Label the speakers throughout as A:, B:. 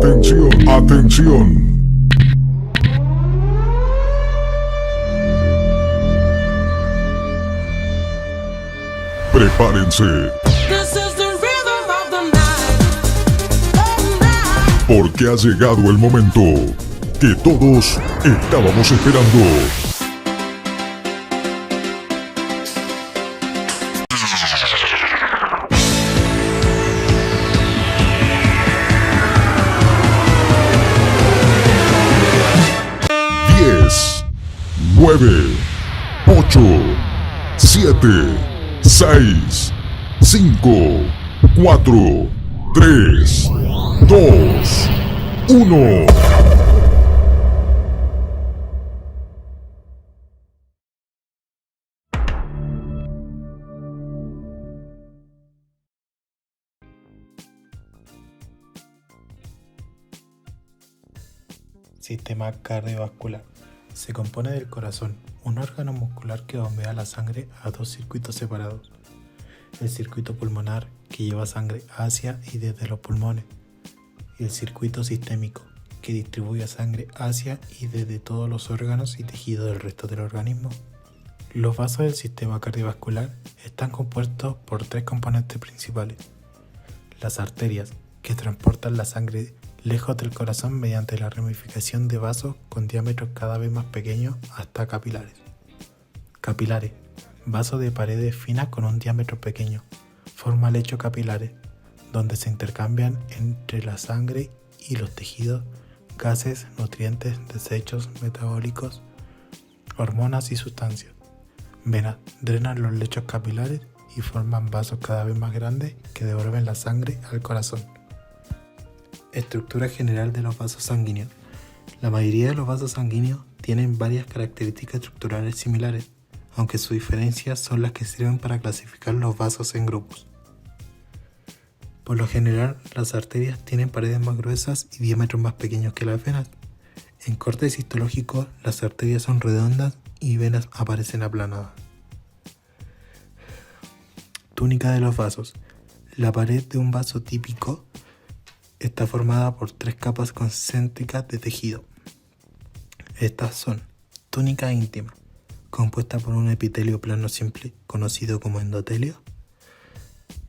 A: Atención, atención. Prepárense,
B: This is the rhythm of the night. Oh, night.
A: porque ha llegado el momento que todos estábamos esperando. Diez, 9, 8, 7, 6, 5, 4, 3, 2, 1.
C: Sistema cardiovascular. Se compone del corazón, un órgano muscular que bombea la sangre a dos circuitos separados. El circuito pulmonar, que lleva sangre hacia y desde los pulmones, y el circuito sistémico, que distribuye sangre hacia y desde todos los órganos y tejidos del resto del organismo. Los vasos del sistema cardiovascular están compuestos por tres componentes principales: las arterias, que transportan la sangre lejos del corazón mediante la ramificación de vasos con diámetros cada vez más pequeños hasta capilares. Capilares, vasos de paredes finas con un diámetro pequeño, forman lechos capilares, donde se intercambian entre la sangre y los tejidos gases, nutrientes, desechos metabólicos, hormonas y sustancias. Venas drenan los lechos capilares y forman vasos cada vez más grandes que devuelven la sangre al corazón. Estructura general de los vasos sanguíneos. La mayoría de los vasos sanguíneos tienen varias características estructurales similares, aunque sus diferencias son las que sirven para clasificar los vasos en grupos. Por lo general, las arterias tienen paredes más gruesas y diámetros más pequeños que las venas. En corte histológico, las arterias son redondas y venas aparecen aplanadas. Túnica de los vasos. La pared de un vaso típico está formada por tres capas concéntricas de tejido. Estas son: túnica íntima, compuesta por un epitelio plano simple, conocido como endotelio,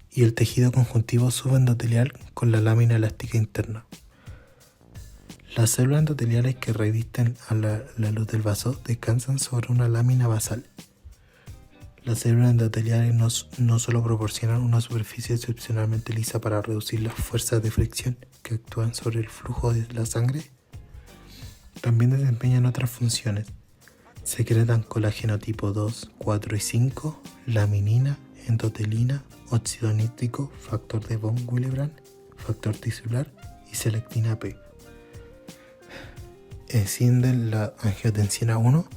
C: y el tejido conjuntivo subendotelial con la lámina elástica interna. Las células endoteliales que revisten a la luz del vaso descansan sobre una lámina basal. Las células endoteliales no solo proporcionan una superficie excepcionalmente lisa para reducir las fuerzas de fricción que actúan sobre el flujo de la sangre, también desempeñan otras funciones. Secretan colágeno tipo 2, 4 y 5, laminina, endotelina, óxido nítrico, factor de von Willebrand, factor tisular y selectina P. Encienden la angiotensina 1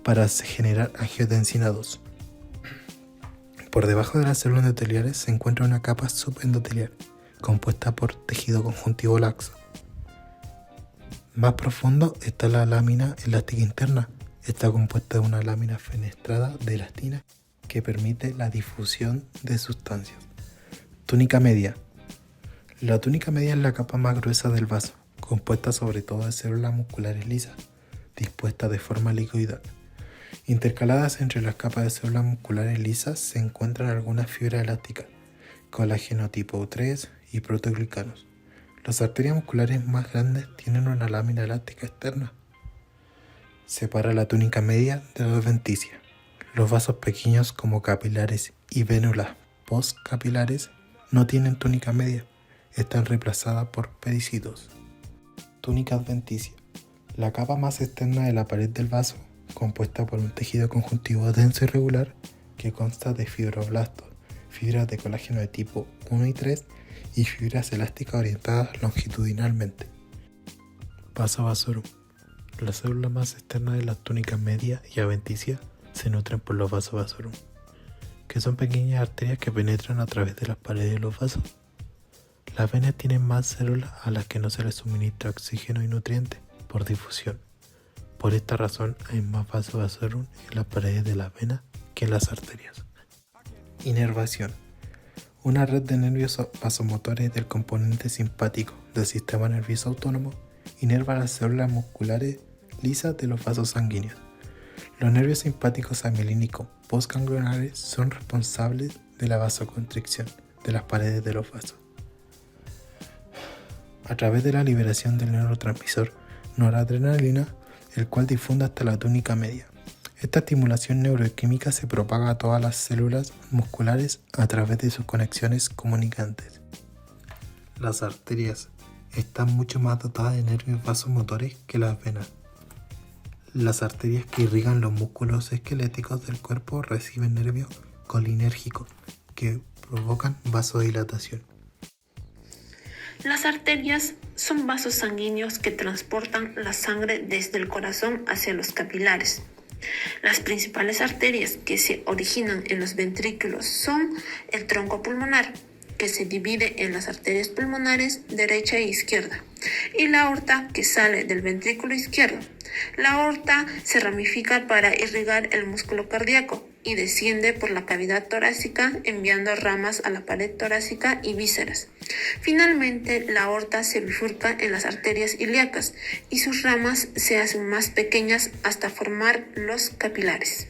C: para generar angiotensina 2. Por debajo de las células endoteliales se encuentra una capa subendotelial, compuesta por tejido conjuntivo laxo. Más profundo está la lámina elástica interna. Está compuesta de una lámina fenestrada de elastina que permite la difusión de sustancias. Túnica media. La túnica media es la capa más gruesa del vaso, compuesta sobre todo de células musculares lisas, dispuestas de forma helicoidal. Intercaladas entre las capas de células musculares lisas se encuentran algunas fibras elásticas, colágeno tipo 3 y proteoglicanos. Las arterias musculares más grandes tienen una lámina elástica externa. Separa la túnica media de la adventicia. Los vasos pequeños como capilares y vénulas postcapilares no tienen túnica media, están reemplazadas por pericitos. Túnica adventicia. La capa más externa de la pared del vaso, compuesta por un tejido conjuntivo denso y regular que consta de fibroblastos, fibras de colágeno de tipo 1 y 3 y fibras elásticas orientadas longitudinalmente. Vaso vasorum. Las células más externas de las túnicas media y adventicia se nutren por los vasos vasorum, que son pequeñas arterias que penetran a través de las paredes de los vasos. Las venas tienen más células a las que no se les suministra oxígeno y nutrientes por difusión. Por esta razón hay más vasos vasorum en las paredes de las venas que en las arterias. Inervación. Una red de nervios vasomotores del componente simpático del sistema nervioso autónomo inerva las células musculares lisas de los vasos sanguíneos. Los nervios simpáticos amielínicos postganglionares son responsables de la vasoconstricción de las paredes de los vasos. A través de la liberación del neurotransmisor noradrenalina, el cual difunde hasta la túnica media. Esta estimulación neuroquímica se propaga a todas las células musculares a través de sus conexiones comunicantes. Las arterias están mucho más dotadas de nervios vasomotores que las venas. Las arterias que irrigan los músculos esqueléticos del cuerpo reciben nervios colinérgicos que provocan vasodilatación.
D: Las arterias son vasos sanguíneos que transportan la sangre desde el corazón hacia los capilares. Las principales arterias que se originan en los ventrículos son el tronco pulmonar, que se divide en las arterias pulmonares derecha e izquierda, y la aorta, que sale del ventrículo izquierdo. La aorta se ramifica para irrigar el músculo cardíaco y desciende por la cavidad torácica enviando ramas a la pared torácica y vísceras. Finalmente, la aorta se bifurca en las arterias ilíacas y sus ramas se hacen más pequeñas hasta formar los capilares.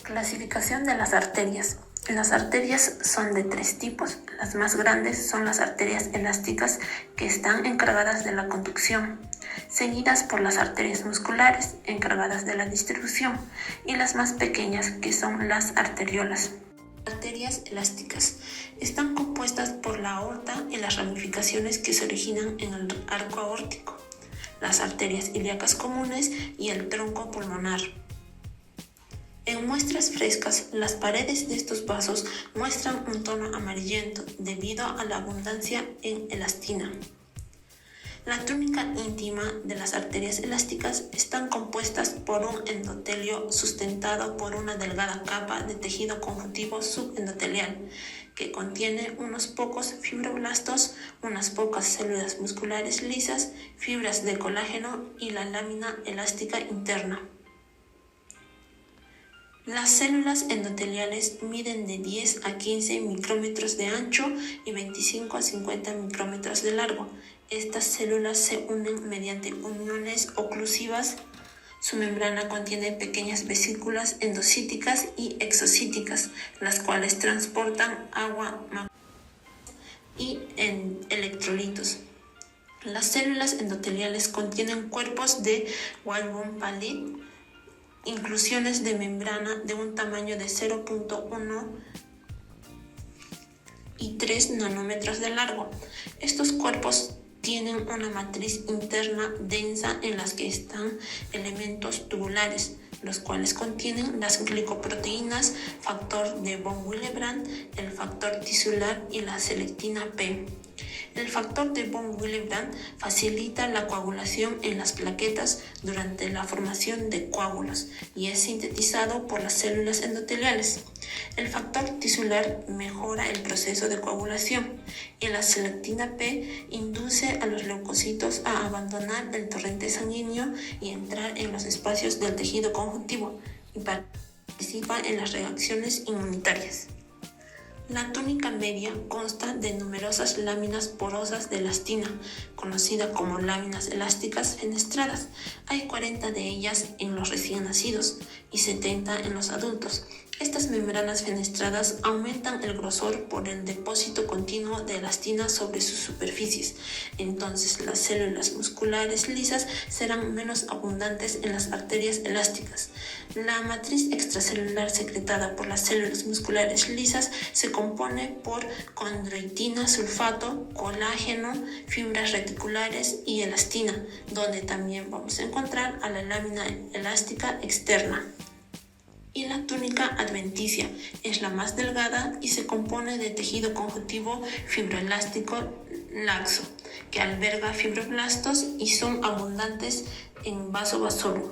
D: Clasificación de las arterias. Las arterias son de 3 tipos. Las más grandes son las arterias elásticas, que están encargadas de la conducción, seguidas por las arterias musculares, encargadas de la distribución, y las más pequeñas, que son las arteriolas. Arterias elásticas están compuestas por la aorta y las ramificaciones que se originan en el arco aórtico, las arterias ilíacas comunes y el tronco pulmonar. En muestras frescas, las paredes de estos vasos muestran un tono amarillento debido a la abundancia en elastina. La túnica íntima de las arterias elásticas están compuestas por un endotelio sustentado por una delgada capa de tejido conjuntivo subendotelial que contiene unos pocos fibroblastos, unas pocas células musculares lisas, fibras de colágeno y la lámina elástica interna. Las células endoteliales miden de 10 a 15 micrómetros de ancho y 25 a 50 micrómetros de largo. Estas células se unen mediante uniones oclusivas. Su membrana contiene pequeñas vesículas endocíticas y exocíticas, las cuales transportan agua y electrolitos. Las células endoteliales contienen cuerpos de White-Bone-Palette, inclusiones de membrana de un tamaño de 0.1 y 3 nanómetros de largo. Estos cuerpos tienen una matriz interna densa en las que están elementos tubulares, los cuales contienen las glicoproteínas, factor de von Willebrand, el factor tisular y la selectina P. El factor de von Willebrand facilita la coagulación en las plaquetas durante la formación de coágulos y es sintetizado por las células endoteliales. El factor tisular mejora el proceso de coagulación y la selectina P induce a los leucocitos a abandonar el torrente sanguíneo y entrar en los espacios del tejido conjuntivo y participa en las reacciones inmunitarias. La túnica media consta de numerosas láminas porosas de elastina, conocida como láminas elásticas fenestradas. Hay 40 de ellas en los recién nacidos y 70 en los adultos. Estas membranas fenestradas aumentan el grosor por el depósito continuo de elastina sobre sus superficies. Entonces, las células musculares lisas serán menos abundantes en las arterias elásticas. La matriz extracelular secretada por las células musculares lisas se compone por condroitina, sulfato, colágeno, fibras reticulares y elastina, donde también vamos a encontrar a la lámina elástica externa. Y la túnica adventicia es la más delgada y se compone de tejido conjuntivo fibroelástico laxo, que alberga fibroblastos y son abundantes en vaso-vasorum.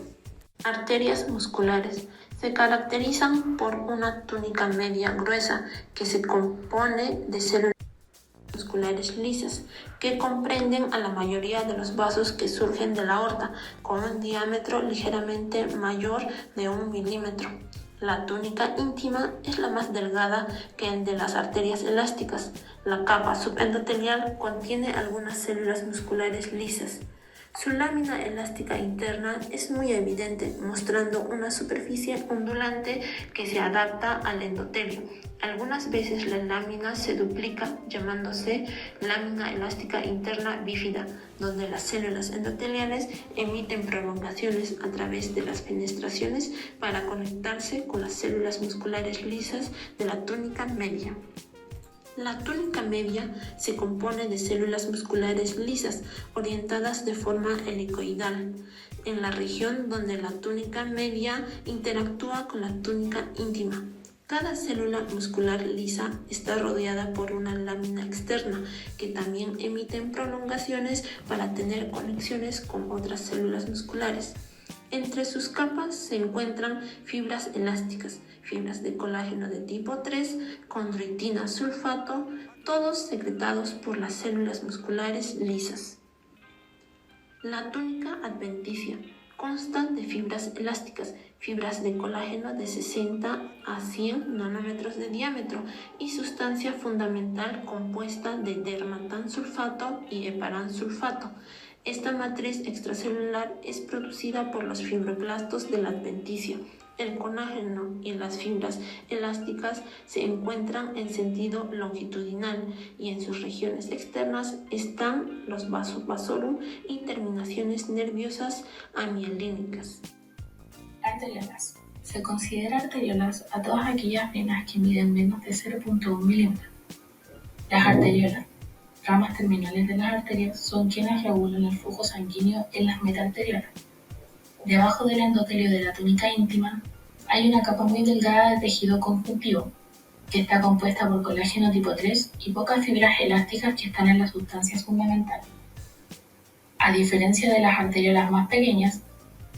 D: Arterias musculares se caracterizan por una túnica media gruesa que se compone de células musculares lisas que comprenden a la mayoría de los vasos que surgen de la aorta con un diámetro ligeramente mayor de 1 milímetro. La túnica íntima es la más delgada que el de las arterias elásticas. La capa subendotelial contiene algunas células musculares lisas. Su lámina elástica interna es muy evidente, mostrando una superficie ondulante que se adapta al endotelio. Algunas veces la lámina se duplica, llamándose lámina elástica interna bífida, donde las células endoteliales emiten prolongaciones a través de las fenestraciones para conectarse con las células musculares lisas de la túnica media. La túnica media se compone de células musculares lisas orientadas de forma helicoidal, en la región donde la túnica media interactúa con la túnica íntima. Cada célula muscular lisa está rodeada por una lámina externa que también emiten prolongaciones para tener conexiones con otras células musculares. Entre sus capas se encuentran fibras elásticas, fibras de colágeno de tipo 3, condroitina sulfato, todos secretados por las células musculares lisas. La túnica adventicia consta de fibras elásticas, fibras de colágeno de 60 a 100 nanómetros de diámetro y sustancia fundamental compuesta de dermatansulfato y heparansulfato. Esta matriz extracelular es producida por los fibroblastos de la adventicia. El colágeno y las fibras elásticas se encuentran en sentido longitudinal y en sus regiones externas están los vasos vasorum y terminaciones nerviosas amielínicas.
E: Arteriolas. Se considera arteriolas a todas aquellas venas que miden menos de 0,1 milímetros. Las arteriolas, ramas terminales de las arterias, son quienes regulan el flujo sanguíneo en las metaarteriolas. Debajo del endotelio de la túnica íntima hay una capa muy delgada de tejido conjuntivo, que está compuesta por colágeno tipo 3 y pocas fibras elásticas que están en la sustancia fundamental. A diferencia de las arteriolas más pequeñas,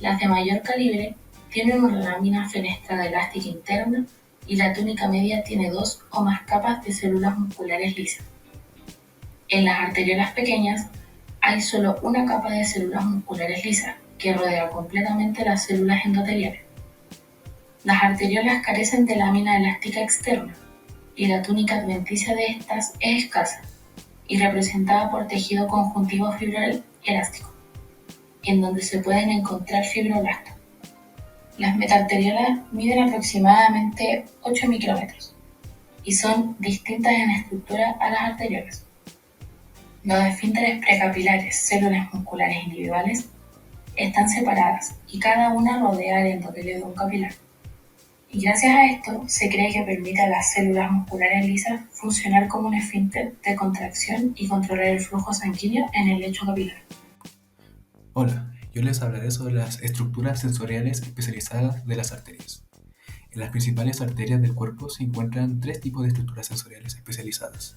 E: las de mayor calibre tienen una lámina fenestrada elástica interna y la túnica media tiene 2 o más capas de células musculares lisas. En las arteriolas pequeñas hay solo una capa de células musculares lisas que rodea completamente las células endoteliales. Las arteriolas carecen de lámina elástica externa y la túnica adventicia de estas es escasa y representada por tejido conjuntivo fibral elástico, en donde se pueden encontrar fibroblastos. Las metaarteriolas miden aproximadamente 8 micrómetros y son distintas en estructura a las arteriolas. Los esfínteres precapilares, células musculares individuales, están separadas y cada una rodea el endotelio de un capilar. Y gracias a esto se cree que permite a las células musculares lisas funcionar como un esfínter de contracción y controlar el flujo sanguíneo en el lecho capilar.
F: Hola, yo les hablaré sobre las estructuras sensoriales especializadas de las arterias. En las principales arterias del cuerpo se encuentran 3 tipos de estructuras sensoriales especializadas: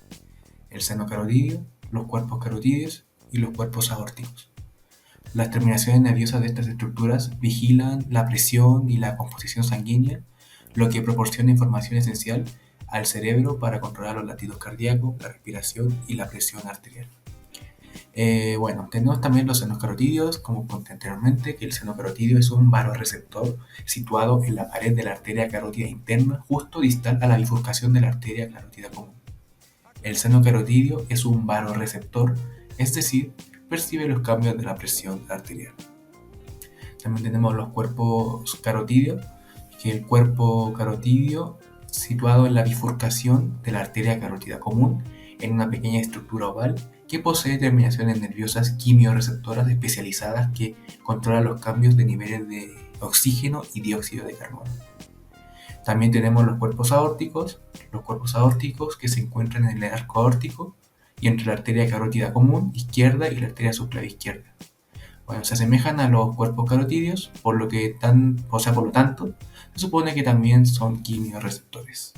F: el seno carotidio, los cuerpos carotídeos y los cuerpos aórticos. Las terminaciones nerviosas de estas estructuras vigilan la presión y la composición sanguínea, lo que proporciona información esencial al cerebro para controlar los latidos cardíacos, la respiración y la presión arterial. Tenemos también los senos carotídeos, como conté anteriormente, que el seno carotidio es un vasoreceptor situado en la pared de la arteria carótida interna, justo distal a la bifurcación de la arteria carótida común. El seno carotidio es un vasoreceptor, es decir, percibe los cambios de la presión arterial. También tenemos los cuerpos carotídeos, que el cuerpo carotidio situado en la bifurcación de la arteria carótida común, en una pequeña estructura oval que posee terminaciones nerviosas quimiorreceptoras especializadas que controlan los cambios de niveles de oxígeno y dióxido de carbono. También tenemos los cuerpos aórticos que se encuentran en el arco aórtico y entre la arteria carótida común izquierda y la arteria subclavia izquierda. Se asemejan a los cuerpos carotídeos, por lo tanto, se supone que también son quimiorreceptores.